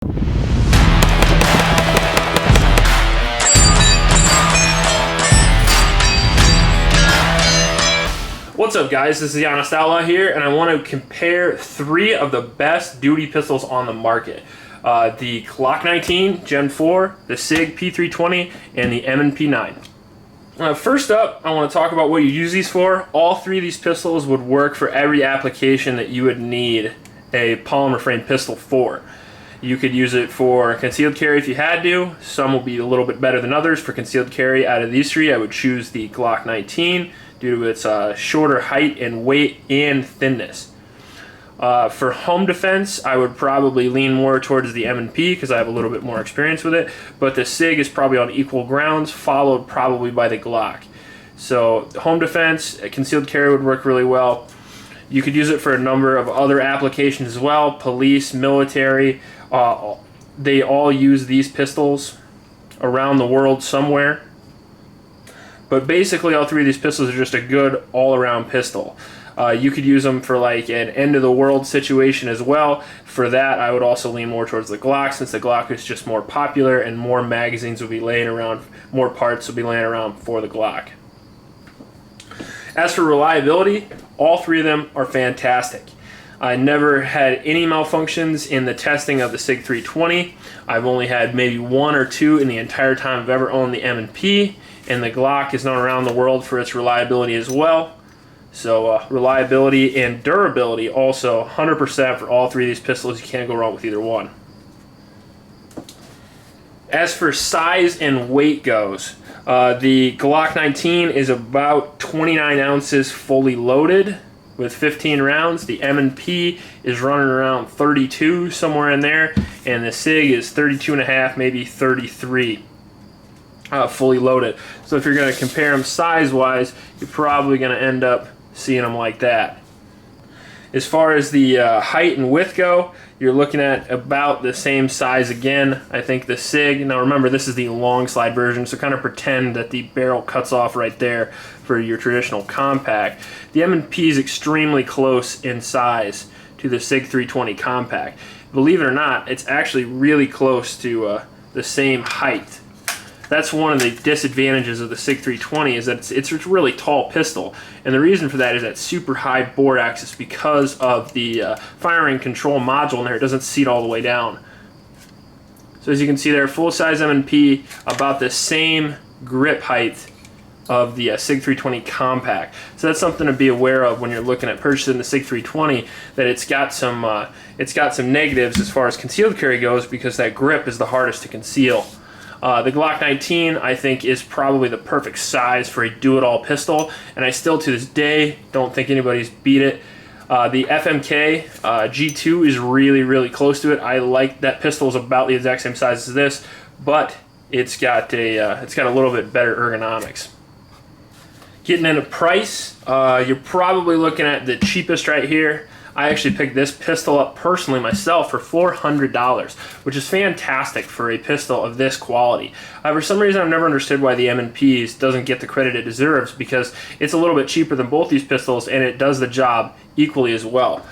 What's up guys, this is the Honest Outlaw here, and I want to compare 3 of the best duty pistols on the market. The Glock 19 Gen 4, the Sig P320, and the M&P 9. First up, I want to talk about what you use these for. All 3 of these pistols would work for every application that you would need a polymer frame pistol for. You could use it for concealed carry if you had to. Some will be a little bit better than others. For concealed carry, out of these 3, I would choose the Glock 19 due to its shorter height and weight and thinness. For home defense, I would probably lean more towards the M&P because I have a little bit more experience with it, but the Sig is probably on equal grounds, followed probably by the Glock. So home defense, concealed carry would work really well. You could use it for a number of other applications as well, police, military. They all use these pistols around the world somewhere. But basically all 3 of these pistols are just a good all-around pistol. You could use them for like an end-of-the-world situation as well. For that, I would also lean more towards the Glock, since the Glock is just more popular and more magazines will be laying around, more parts will be laying around for the Glock. As for reliability, all 3 of them are fantastic. I never had any malfunctions in the testing of the Sig 320. I've only had maybe 1 or 2 in the entire time I've ever owned the M&P, and the Glock is known around the world for its reliability as well. So reliability and durability also 100% for all 3 of these pistols. You can't go wrong with either one. As for size and weight goes, the Glock 19 is about 29 ounces fully loaded with 15 rounds. The M&P is running around 32, somewhere in there, and the Sig is 32 and a half, maybe 33 fully loaded. So if you're going to compare them size-wise, you're probably going to end up seeing them like that. As far as the height and width go, you're looking at about the same size again. I think the Sig, now remember this is the long slide version, so kind of pretend that the barrel cuts off right there for your traditional compact. The M&P is extremely close in size to the Sig 320 compact. Believe it or not, it's actually really close to the same height. That's one of the disadvantages of the Sig 320, is that it's a really tall pistol, and the reason for that is that super high bore axis because of the firing control module in there. It doesn't seat all the way down. So as you can see there, full-size M&P about the same grip height of the Sig 320 compact. So that's something to be aware of when you're looking at purchasing the Sig 320, that it's got some negatives as far as concealed carry goes, because that grip is the hardest to conceal. The Glock 19, I think, is probably the perfect size for a do-it-all pistol, and I still, to this day, don't think anybody's beat it. The FMK G2 is really, really close to it. I like that pistol, is about the exact same size as this, but it's got a little bit better ergonomics. Getting into price, you're probably looking at the cheapest right here. I actually picked this pistol up personally myself for $400, which is fantastic for a pistol of this quality. For some reason, I've never understood why the M&P doesn't get the credit it deserves, because it's a little bit cheaper than both these pistols, and it does the job equally as well.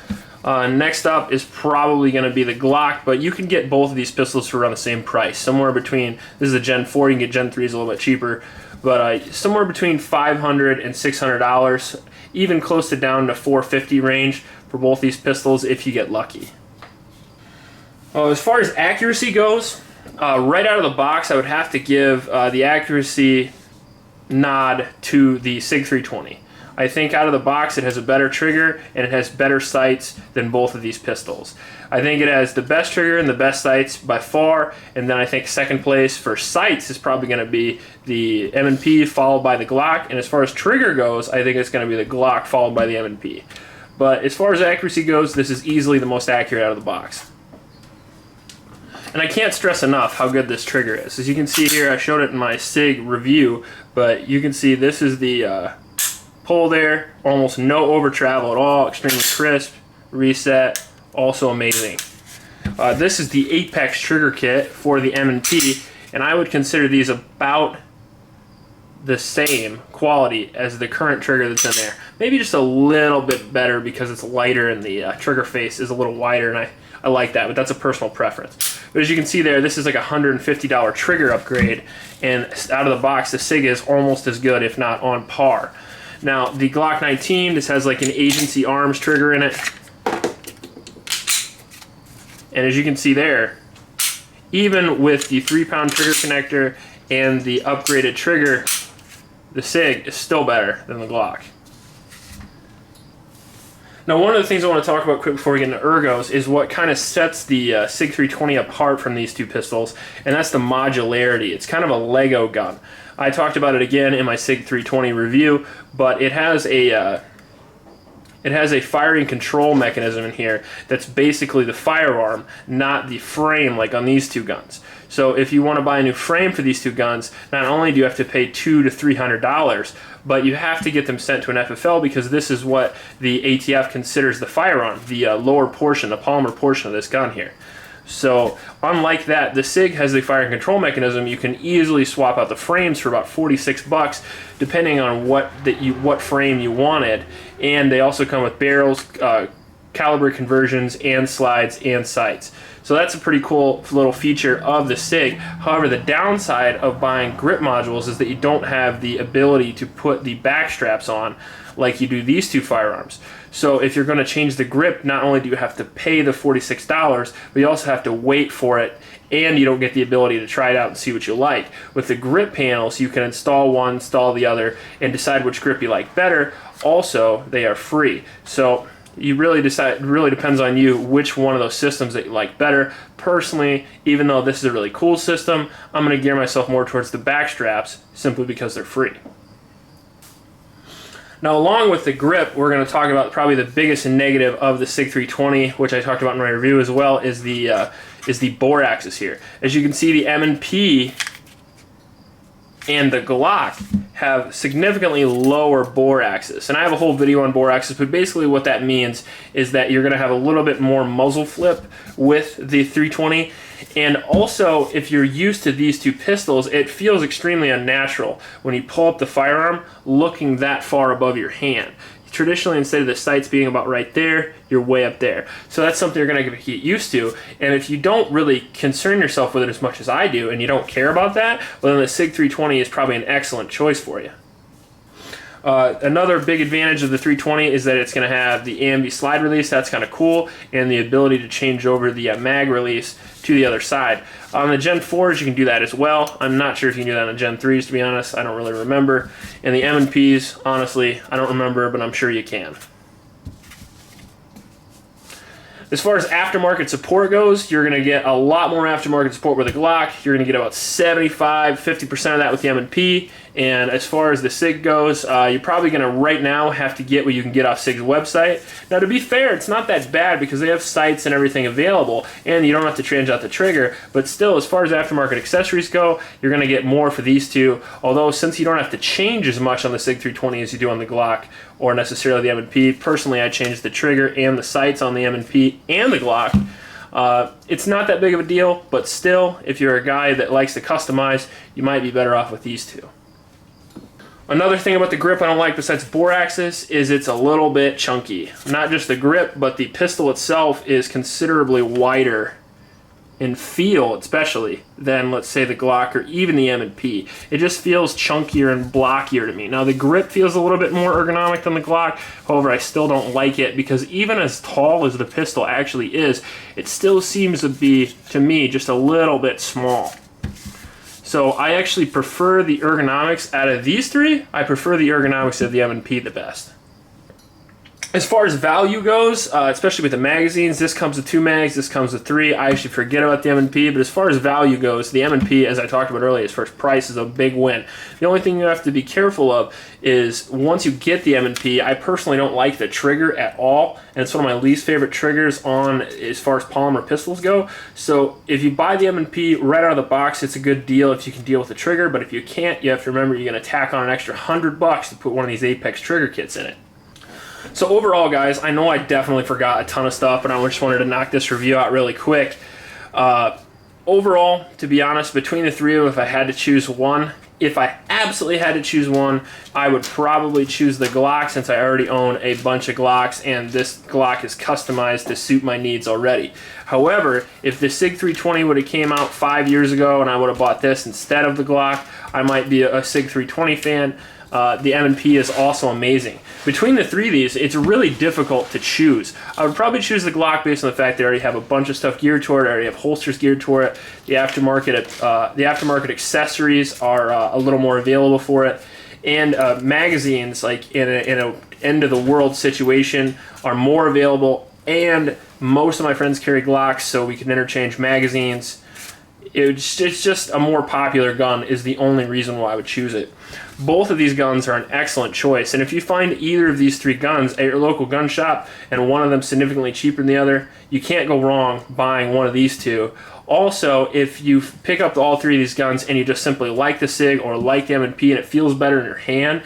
Next up is probably going to be the Glock, but you can get both of these pistols for around the same price. Somewhere between, this is a Gen 4, you can get Gen 3s a little bit cheaper, but somewhere between $500 and $600, even close to down to $450 range for both these pistols if you get lucky. As far as accuracy goes, right out of the box, I would have to give the accuracy nod to the Sig 320. I think out of the box it has a better trigger and it has better sights than both of these pistols. I think it has the best trigger and the best sights by far, and then I think second place for sights is probably going to be the M&P followed by the Glock, and as far as trigger goes, I think it's going to be the Glock followed by the M&P. But as far as accuracy goes, this is easily the most accurate out of the box. And I can't stress enough how good this trigger is. As you can see here, I showed it in my Sig review, but you can see this is the pull there, almost no over travel at all, extremely crisp, reset, also amazing. This is the Apex trigger kit for the M&P, and I would consider these about the same quality as the current trigger that's in there. Maybe just a little bit better because it's lighter and the trigger face is a little wider, and I like that, but that's a personal preference. But as you can see there, this is like a $150 trigger upgrade, and out of the box, the Sig is almost as good, if not on par. Now, the Glock 19, this has like an agency arms trigger in it. And as you can see there, even with the 3-pound trigger connector and the upgraded trigger, the Sig is still better than the Glock. Now, one of the things I want to talk about quick before we get into ergos is what kind of sets the Sig 320 apart from these two pistols, and that's the modularity. It's kind of a Lego gun. I talked about it again in my Sig 320 review, but it has a firing control mechanism in here that's basically the firearm, not the frame like on these two guns. So if you want to buy a new frame for these two guns, not only do you have to pay $200 to $300, but you have to get them sent to an FFL, because this is what the ATF considers the firearm, the lower portion, the polymer portion of this gun here. So unlike that, the Sig has the firing control mechanism. You can easily swap out the frames for about $46, depending on what frame you wanted. And they also come with barrels, caliber conversions, and slides and sights. So that's a pretty cool little feature of the Sig. However, the downside of buying grip modules is that you don't have the ability to put the back straps on like you do these two firearms. So if you're going to change the grip, not only do you have to pay the $46, but you also have to wait for it, and you don't get the ability to try it out and see what you like. With the grip panels, you can install one, install the other, and decide which grip you like better. Also, they are free. So you really decide, it really depends on you which one of those systems that you like better. Personally, even though this is a really cool system, I'm going to gear myself more towards the back straps simply because they're free. Now, along with the grip, we're going to talk about probably the biggest negative of the Sig 320, which I talked about in my review as well, is the bore axis here. As you can see, the M&P and the Glock have significantly lower bore axis. And I have a whole video on bore axis, but basically what that means is that you're going to have a little bit more muzzle flip with the 320. And also, if you're used to these two pistols, it feels extremely unnatural when you pull up the firearm looking that far above your hand. Traditionally, instead of the sights being about right there, you're way up there. So that's something you're going to get used to. And if you don't really concern yourself with it as much as I do, and you don't care about that, well, then the Sig 320 is probably an excellent choice for you. Another big advantage of the 320 is that it's going to have the AMB slide release. That's kind of cool, and the ability to change over the mag release to the other side. On the Gen 4s, you can do that as well. I'm not sure if you can do that on Gen 3s, to be honest. I don't really remember. And the M&Ps, honestly, I don't remember, but I'm sure you can. As far as aftermarket support goes, you're going to get a lot more aftermarket support with the Glock. You're going to get about 75–50% of that with the M&P. And as far as the Sig goes, you're probably going to right now have to get what you can get off Sig's website. Now, to be fair, it's not that bad because they have sights and everything available, and you don't have to change out the trigger. But still, as far as aftermarket accessories go, you're going to get more for these two. Although, since you don't have to change as much on the Sig 320 as you do on the Glock or necessarily the M&P, personally, I changed the trigger and the sights on the M&P and the Glock. It's not that big of a deal, but still, if you're a guy that likes to customize, you might be better off with these two. Another thing about the grip I don't like besides bore axis is it's a little bit chunky. Not just the grip, but the pistol itself is considerably wider in feel, especially, than, let's say, the Glock or even the M&P. It just feels chunkier and blockier to me. Now, the grip feels a little bit more ergonomic than the Glock. However, I still don't like it because even as tall as the pistol actually is, it still seems to be, to me, just a little bit small. So I actually prefer the ergonomics out of these three. I prefer the ergonomics of the M&P the best. As far as value goes, especially with the magazines, this comes with 2 mags, this comes with 3. I actually forget about the M&P, but as far as value goes, the M&P, as I talked about earlier, as far as price, is a big win. The only thing you have to be careful of is once you get the M&P, I personally don't like the trigger at all, and it's one of my least favorite triggers on as far as polymer pistols go. So if you buy the M&P right out of the box, it's a good deal if you can deal with the trigger, but if you can't, you have to remember you're going to tack on an extra $100 to put one of these Apex trigger kits in it. So overall, guys, I know I definitely forgot a ton of stuff, and I just wanted to knock this review out really quick. overall, to be honest, between the three of them, if I had to choose one, if I absolutely had to choose one, I would probably choose the Glock, since I already own a bunch of Glocks and this Glock is customized to suit my needs already. However, if the Sig 320 would have came out 5 years ago and I would have bought this instead of the Glock, I might be a Sig 320 fan. The M&P is also amazing. Between the three of these, it's really difficult to choose. I would probably choose the Glock based on the fact they already have a bunch of stuff geared toward it. I already have holsters geared toward it. The aftermarket accessories are a little more available for it. And magazines, like in a end of the world situation, are more available. And most of my friends carry Glocks, so we can interchange magazines. It's just a more popular gun is the only reason why I would choose it. Both of these guns are an excellent choice, and if you find either of these three guns at your local gun shop and one of them significantly cheaper than the other, you can't go wrong buying one of these two. Also, if you pick up all three of these guns and you just simply like the Sig or like the M&P and it feels better in your hand,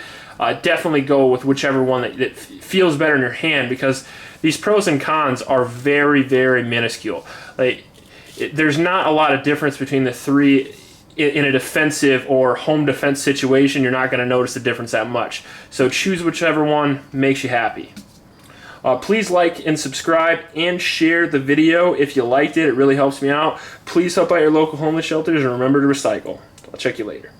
definitely go with whichever one that feels better in your hand, because these pros and cons are very, very minuscule. There's not a lot of difference between the three. In a defensive or home defense situation, you're not going to notice the difference that much. So choose whichever one makes you happy. Please like and subscribe and share the video if you liked it. It really helps me out. Please help out your local homeless shelters and remember to recycle. I'll check you later.